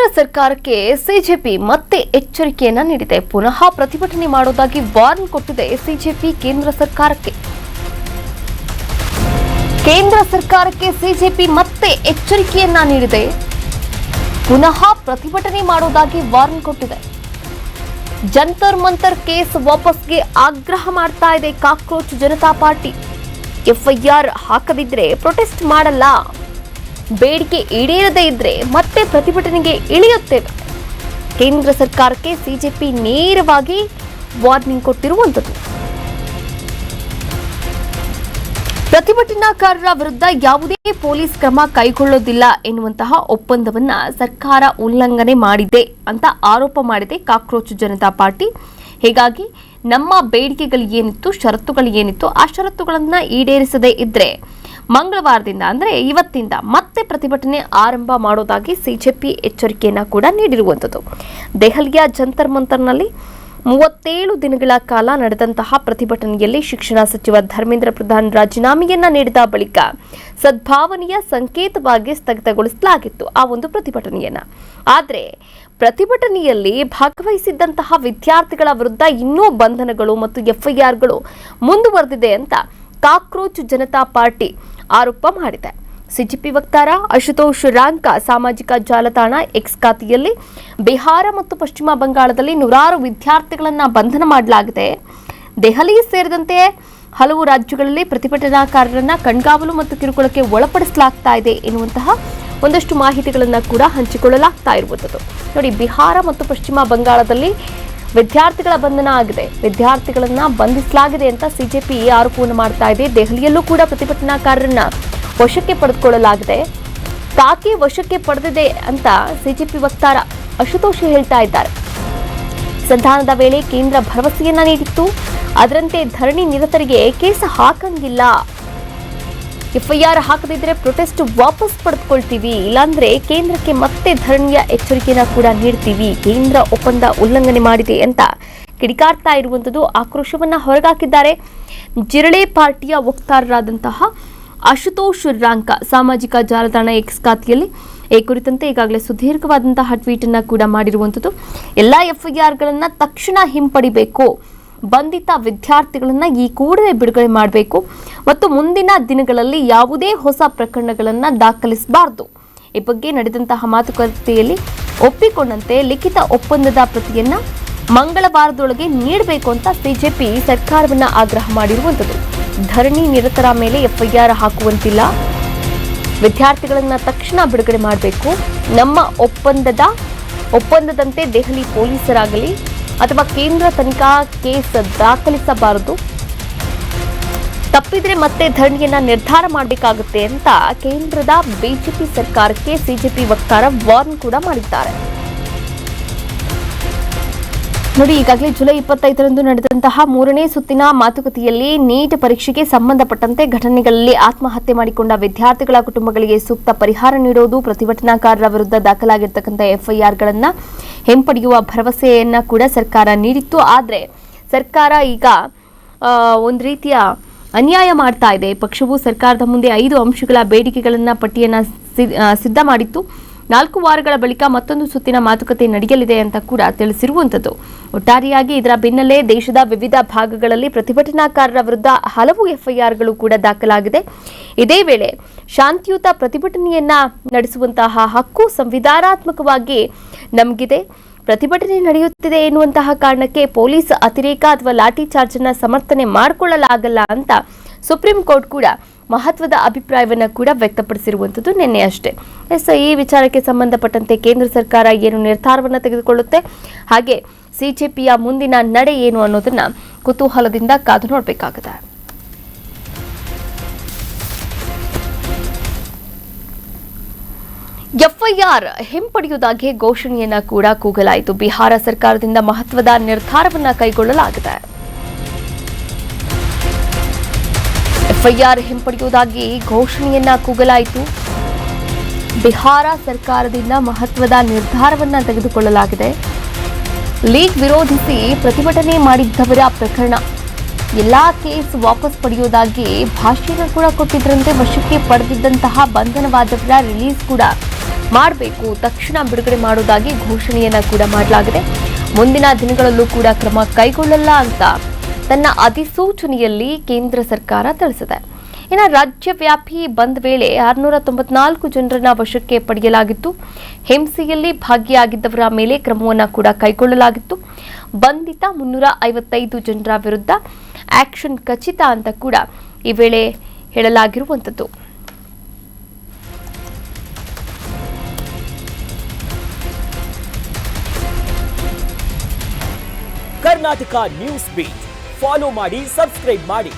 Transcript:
ಕೇಂದ್ರ ಸರ್ಕಾರಕ್ಕೆ ಸಿಜೆಪಿ ಮತ್ತೆ ಎಚ್ಚರಿಕೆಯನ್ನ ನೀಡಿದೆ. ಪುನಃ ಪ್ರತಿಭಟನೆ ಮಾಡುವುದಾಗಿ ವಾರ್ನ್ ಕೊಟ್ಟಿದೆ ಸಿಜೆಪಿ ಕೇಂದ್ರ ಸರ್ಕಾರಕ್ಕೆ. ಕೇಂದ್ರ ಸರ್ಕಾರಕ್ಕೆ ಸಿಜೆಪಿ ಮತ್ತೆ ಎಚ್ಚರಿಕೆಯನ್ನ ನೀಡಿದೆ. ಪುನಃ ಪ್ರತಿಭಟನೆ ಮಾಡುವುದಾಗಿ ವಾರ್ನ್ ಕೊಟ್ಟಿದೆ. ಜಂತರ್ ಮಂತರ್ ಕೇಸ್ ವಾಪಸ್ಗೆ ಆಗ್ರಹ ಮಾಡ್ತಾ ಇದೆ ಕಾಕ್ರೋಚ್ ಜನತಾ ಪಾರ್ಟಿ. ಎಫ್ಐಆರ್ ಹಾಕದಿದ್ರೆ ಪ್ರೊಟೆಸ್ಟ್ ಮಾಡಲ್ಲ, ಬೇಡಿಕೆ ಈಡೇರದೇ ಇದ್ರೆ ಮತ್ತೆ ಪ್ರತಿಭಟನೆಗೆ ಇಳಿಯುತ್ತೇವೆ. ಕೇಂದ್ರ ಸರ್ಕಾರಕ್ಕೆ ಸಿಜೆಪಿ ನೇರವಾಗಿ ವಾರ್ನಿಂಗ್ ಕೊಟ್ಟಿರುವಂತದ್ದು. ಪ್ರತಿಭಟನಾಕಾರರ ವಿರುದ್ಧ ಯಾವುದೇ ಪೊಲೀಸ್ ಕ್ರಮ ಕೈಗೊಳ್ಳೋದಿಲ್ಲ ಎನ್ನುವಂತಹ ಒಪ್ಪಂದವನ್ನ ಸರ್ಕಾರ ಉಲ್ಲಂಘನೆ ಮಾಡಿದೆ ಅಂತ ಆರೋಪ ಮಾಡಿದೆ ಕಾಕ್ರೋಚ್ ಜನತಾ ಪಾರ್ಟಿ. ಹೀಗಾಗಿ ನಮ್ಮ ಬೇಡಿಕೆಗಳು ಏನಿತ್ತು, ಷರತ್ತುಗಳು ಏನಿತ್ತು, ಆ ಷರತ್ತುಗಳನ್ನ ಈಡೇರಿಸದೇ ಇದ್ರೆ ಮಂಗಳವಾರದಿಂದ ಅಂದ್ರೆ ಇವತ್ತಿಂದ ಮತ್ತೆ ಪ್ರತಿಭಟನೆ ಆರಂಭ ಮಾಡೋದಾಗಿ ಸಿಜೆಪಿ ಎಚ್ಚರಿಕೆಯನ್ನ ಕೂಡ ನೀಡಿರುವಂತದ್ದು. ದೆಹಲಿಯ ಜಂತರ್ ಮಂತರ್ನಲ್ಲಿ 37 ದಿನಗಳ ಕಾಲ ನಡೆದಂತಹ ಪ್ರತಿಭಟನೆಯಲ್ಲಿ ಶಿಕ್ಷಣ ಸಚಿವ ಧರ್ಮೇಂದ್ರ ಪ್ರಧಾನ್ ರಾಜೀನಾಮೆಯನ್ನ ನೀಡಿದ ಬಳಿಕ ಸದ್ಭಾವನೆಯ ಸಂಕೇತವಾಗಿ ಸ್ಥಗಿತಗೊಳಿಸಲಾಗಿತ್ತು ಆ ಒಂದು ಪ್ರತಿಭಟನೆಯನ್ನ. ಆದರೆ ಪ್ರತಿಭಟನೆಯಲ್ಲಿ ಭಾಗವಹಿಸಿದ್ದಂತಹ ವಿದ್ಯಾರ್ಥಿಗಳ ವಿರುದ್ಧ ಇನ್ನೂ ಬಂಧನಗಳು ಮತ್ತು ಎಫ್ಐಆರ್ಗಳು ಮುಂದುವರೆದಿದೆ ಅಂತ ಕಾಕ್ರೋಚ್ ಜನತಾ ಪಾರ್ಟಿ ಆರೋಪ ಮಾಡಿದೆ. ಸಿಜೆಪಿ ವಕ್ತಾರ ಅಶುತೋಷ್ ರಾಂಕ ಸಾಮಾಜಿಕ ಜಾಲತಾಣ ಎಕ್ಸ್ ಖಾತೆಯಲ್ಲಿ ಬಿಹಾರ ಮತ್ತು ಪಶ್ಚಿಮ ಬಂಗಾಳದಲ್ಲಿ ನೂರಾರು ವಿದ್ಯಾರ್ಥಿಗಳನ್ನ ಬಂಧನ ಮಾಡಲಾಗಿದೆ. ದೆಹಲಿ ಸೇರಿದಂತೆ ಹಲವು ರಾಜ್ಯಗಳಲ್ಲಿ ಪ್ರತಿಭಟನಾಕಾರರನ್ನ ಕಣ್ಗಾವಲು ಮತ್ತು ಕಿರುಕುಳಕ್ಕೆ ಒಳಪಡಿಸಲಾಗ್ತಾ ಇದೆ ಎನ್ನುವಂತಹ ಒಂದಷ್ಟು ಮಾಹಿತಿಗಳನ್ನ ಕೂಡ ಹಂಚಿಕೊಳ್ಳಲಾಗ್ತಾ ಇರುವಂತದ್ದು. ನೋಡಿ, ಬಿಹಾರ ಮತ್ತು ಪಶ್ಚಿಮ ಬಂಗಾಳದಲ್ಲಿ ವಿದ್ಯಾರ್ಥಿಗಳ ಬಂಧನ ಆಗಿದೆ, ವಿದ್ಯಾರ್ಥಿಗಳನ್ನ ಬಂಧಿಸಲಾಗಿದೆ ಅಂತ ಸಿಜೆಪಿ ಆರೋಪವನ್ನು ಮಾಡ್ತಾ ಇದೆ. ದೆಹಲಿಯಲ್ಲೂ ಕೂಡ ಪ್ರತಿಭಟನಾಕಾರರನ್ನ ವಶಕ್ಕೆ ಪಡೆದುಕೊಳ್ಳಲಾಗಿದೆ. ತಾಕಿ ವಶಕ್ಕೆ ಪಡೆದಿದೆ ಅಂತ ಸಿಜೆಪಿ ವಕ್ತಾರ ಅಶುತೋಷ್ ಹೇಳ್ತಾ ಇದ್ದಾರೆ. ಸಂಧಾನದ ವೇಳೆ ಕೇಂದ್ರ ಭರವಸೆಯನ್ನ ನೀಡಿತ್ತು, ಅದರಂತೆ ಧರಣಿ ನಿರತರಿಗೆ ಕೇಸ್ ಹಾಕಂಗಿಲ್ಲ, ಎಫ್ಐಆರ್ ಹಾಕದಿದ್ರೆ ಪ್ರೊಟೆಸ್ಟ್ ವಾಪಸ್ ಪಡೆದುಕೊಳ್ತೀವಿ, ಇಲ್ಲಾಂದ್ರೆ ಕೇಂದ್ರಕ್ಕೆ ಮತ್ತೆ ಧರಣಿಯ ಎಚ್ಚರಿಕೆಯನ್ನ ಕೂಡ ನೀಡ್ತೀವಿ, ಕೇಂದ್ರ ಒಪ್ಪಂದ ಉಲ್ಲಂಘನೆ ಮಾಡಿದೆ ಅಂತ ಕಿಡಿಕಾರ್ತಾ ಇರುವಂತದ್ದು. ಆಕ್ರೋಶವನ್ನ ಹೊರಗಾಕಿದ್ದಾರೆ ಜಿರಳೆ ಪಾರ್ಟಿಯ ವಕ್ತಾರರಾದಂತಹ ಅಶುತೋಷ್ ರಾಂಕ ಸಾಮಾಜಿಕ ಜಾಲತಾಣ ಎಕ್ಸ್ ಖಾತೆಯಲ್ಲಿ ಈ ಕುರಿತಂತೆ ಈಗಾಗಲೇ ಸುದೀರ್ಘವಾದಂತಹ ಟ್ವೀಟ್ ಅನ್ನ ಕೂಡ ಮಾಡಿರುವಂತದ್ದು. ಎಲ್ಲ ಎಫ್ಐಆರ್ಗಳನ್ನ ತಕ್ಷಣ ಹಿಂಪಡಿಬೇಕು, ಬಂಧಿತ ವಿದ್ಯಾರ್ಥಿಗಳನ್ನ ಈ ಕೂಡಲೇ ಬಿಡುಗಡೆ ಮಾಡಬೇಕು ಮತ್ತು ಮುಂದಿನ ದಿನಗಳಲ್ಲಿ ಯಾವುದೇ ಹೊಸ ಪ್ರಕರಣಗಳನ್ನ ದಾಖಲಿಸಬಾರದು. ಈ ಬಗ್ಗೆ ನಡೆದಂತಹ ಮಾತುಕತೆಯಲ್ಲಿ ಒಪ್ಪಿಕೊಂಡಂತೆ ಲಿಖಿತ ಒಪ್ಪಂದದ ಪ್ರತಿಯನ್ನ ಮಂಗಳವಾರದೊಳಗೆ ನೀಡಬೇಕು ಅಂತ ಸಿಜೆಪಿ ಸರ್ಕಾರವನ್ನ ಆಗ್ರಹ ಮಾಡಿರುವಂತದ್ದು. ಧರಣಿ ನಿರತರ ಮೇಲೆ ಎಫ್ಐಆರ್ ಹಾಕುವಂತಿಲ್ಲ, ವಿದ್ಯಾರ್ಥಿಗಳನ್ನ ತಕ್ಷಣ ಬಿಡುಗಡೆ ಮಾಡಬೇಕು, ನಮ್ಮ ಒಪ್ಪಂದದಂತೆ ದೆಹಲಿ ಪೊಲೀಸರಾಗಲಿ ಅಥವಾ ಕೇಂದ್ರ ತನಿಖಾ ಕೇಸ್ ದಾಖಲಿಸಬಾರದು, ತಪ್ಪಿದ್ರೆ ಮತ್ತೆ ಧರಣಿಯನ್ನ ನಿರ್ಧಾರ ಮಾಡಬೇಕಾಗುತ್ತೆ ಅಂತ ಕೇಂದ್ರದ ಬಿಜೆಪಿ ಸರ್ಕಾರಕ್ಕೆ ಸಿಜೆಪಿ ವಕ್ತಾರ ವಾರ್ನ್ ಕೂಡ ಮಾಡಿದ್ದಾರೆ. ನೋಡಿ, ಈಗಾಗಲೇ ಜುಲೈ 25ರಂದು ನಡೆದಂತಹ 3ನೇ ಸುತ್ತಿನ ಮಾತುಕತೆಯಲ್ಲಿ ನೀಟ್ ಪರೀಕ್ಷೆಗೆ ಸಂಬಂಧಪಟ್ಟಂತೆ ಘಟನೆಗಳಲ್ಲಿ ಆತ್ಮಹತ್ಯೆ ಮಾಡಿಕೊಂಡ ವಿದ್ಯಾರ್ಥಿಗಳ ಕುಟುಂಬಗಳಿಗೆ ಸೂಕ್ತ ಪರಿಹಾರ ನೀಡುವುದು, ಪ್ರತಿಭಟನಾಕಾರರ ವಿರುದ್ಧ ದಾಖಲಾಗಿರ್ತಕ್ಕಂಥ ಎಫ್ಐಆರ್ಗಳನ್ನ ಹಿಂಪಡೆಯುವ ಭರವಸೆಯನ್ನ ಕೂಡ ಸರ್ಕಾರ ನೀಡಿತ್ತು. ಆದರೆ ಸರ್ಕಾರ ಈಗ ಒಂದು ರೀತಿಯ ಅನ್ಯಾಯ ಮಾಡ್ತಾ ಇದೆ. ಪಕ್ಷವು ಸರ್ಕಾರದ ಮುಂದೆ 5 ಅಂಶಗಳ ಬೇಡಿಕೆಗಳನ್ನ ಪಟ್ಟಿಯನ್ನ ಸಿದ್ಧ ಮಾಡಿತ್ತು. 4 ವಾರಗಳ ಬಳಿಕ ಮತ್ತೊಂದು ಸುತ್ತಿನ ಮಾತುಕತೆ ನಡೆಯಲಿದೆ ಅಂತ ಕೂಡ ತಿಳಿಸಿರುವಂತದ್ದು. ಒಟ್ಟಾರೆಯಾಗಿ ಇದರ ಬೆನ್ನಲ್ಲೇ ದೇಶದ ವಿವಿಧ ಭಾಗಗಳಲ್ಲಿ ಪ್ರತಿಭಟನಾಕಾರರ ವಿರುದ್ಧ ಹಲವು ಎಫ್ಐಆರ್ಗಳು ಕೂಡ ದಾಖಲಾಗಿದೆ. ಇದೇ ವೇಳೆ ಶಾಂತಿಯುತ ಪ್ರತಿಭಟನೆಯನ್ನ ನಡೆಸುವಂತಹ ಹಕ್ಕು ಸಂವಿಧಾನಾತ್ಮಕವಾಗಿ ನಮಗಿದೆ. ಪ್ರತಿಭಟನೆ ನಡೆಯುತ್ತಿದೆ ಎನ್ನುವಂತಹ ಕಾರಣಕ್ಕೆ ಪೊಲೀಸ್ ಅತಿರೇಕ ಅಥವಾ ಲಾಠಿ ಚಾರ್ಜ್ ಅನ್ನ ಸಮರ್ಥನೆ ಮಾಡಿಕೊಳ್ಳಲಾಗಲ್ಲ ಅಂತ ಸುಪ್ರೀಂ ಕೋರ್ಟ್ ಕೂಡ ಮಹತ್ವದ ಅಭಿಪ್ರಾಯವನ್ನ ಕೂಡ ವ್ಯಕ್ತಪಡಿಸಿರುವಂತದ್ದು ನಿನ್ನೆ ಅಷ್ಟೇ. ಈ ವಿಚಾರಕ್ಕೆ ಸಂಬಂಧಪಟ್ಟಂತೆ ಕೇಂದ್ರ ಸರ್ಕಾರ ಏನು ನಿರ್ಧಾರವನ್ನ ತೆಗೆದುಕೊಳ್ಳುತ್ತೆ, ಹಾಗೆ ಸಿಜೆಪಿಯ ಮುಂದಿನ ನಡೆ ಏನು ಅನ್ನೋದನ್ನ ಕುತೂಹಲದಿಂದ ಕಾದು ನೋಡಬೇಕಾಗಿದೆ. ಎಫ್ಐಆರ್ ಹಿಂಪಡೆಯುವುದಾಗಿ ಘೋಷಣೆಯನ್ನ ಕೂಡ ಕೂಗಲಾಯಿತು. ಬಿಹಾರ ಸರ್ಕಾರದಿಂದ ಮಹತ್ವದ ನಿರ್ಧಾರವನ್ನ ಕೈಗೊಳ್ಳಲಾಗಿದೆ. ಎಫ್ಐಆರ್ ಹಿಂಪಡೆಯುವುದಾಗಿ ಘೋಷಣೆಯನ್ನ ಕೂಗಲಾಯಿತು. ಬಿಹಾರ ಸರ್ಕಾರದಿಂದ ಮಹತ್ವದ ನಿರ್ಧಾರವನ್ನ ತೆಗೆದುಕೊಳ್ಳಲಾಗಿದೆ. ಲೀಗ್ ವಿರೋಧಿಸಿ ಪ್ರತಿಭಟನೆ ಮಾಡಿದ್ದವರ ಪ್ರಕರಣ ಎಲ್ಲಾ ಕೇಸ್ ವಾಪಸ್ ಪಡೆಯುವುದಾಗಿ ಭಾಷಣ ಕೂಡ ಕೊಟ್ಟಿದ್ದರಂತೆ. ವಶಕ್ಕೆ ಪಡೆದಿದ್ದಂತಹ ಬಂಧನವಾದವರ ರಿಲೀಸ್ ಕೂಡ ಮಾಡಬೇಕು, ತಕ್ಷಣ ಬಿಡುಗಡೆ ಮಾಡುವುದಾಗಿ ಘೋಷಣೆಯನ್ನ ಕೂಡ ಮಾಡಲಾಗಿದೆ. ಮುಂದಿನ ದಿನಗಳಲ್ಲೂ ಕೂಡ ಕ್ರಮ ಕೈಗೊಳ್ಳಲ್ಲ ಅಂತ ತನ್ನ ಅಧಿಸೂಚನೆಯಲ್ಲಿ ಕೇಂದ್ರ ಸರ್ಕಾರ ತಿಳಿಸಿದೆ. ಇನ್ನು ರಾಜ್ಯವ್ಯಾಪಿ ಬಂದ್ ವೇಳೆ 694 ಜನರನ್ನ ವಶಕ್ಕೆ ಪಡೆಯಲಾಗಿತ್ತು. ಹಿಂಸೆಯಲ್ಲಿ ಭಾಗಿಯಾಗಿದ್ದವರ ಮೇಲೆ ಕ್ರಮವನ್ನು ಕೂಡ ಕೈಗೊಳ್ಳಲಾಗಿತ್ತು. ಬಂಧಿತ 355 ಜನರ ವಿರುದ್ಧ ಆಕ್ಷನ್ ಖಚಿತ ಅಂತ ಕೂಡ ಈ ವೇಳೆ ಹೇಳಲಾಗಿರುವಂಥದ್ದು. ಕರ್ನಾಟಕ ನ್ಯೂಸ್ ಬೀಟ್ ಫಾಲೋ ಮಾಡಿ, ಸಬ್ಸ್ಕ್ರೈಬ್ ಮಾಡಿ.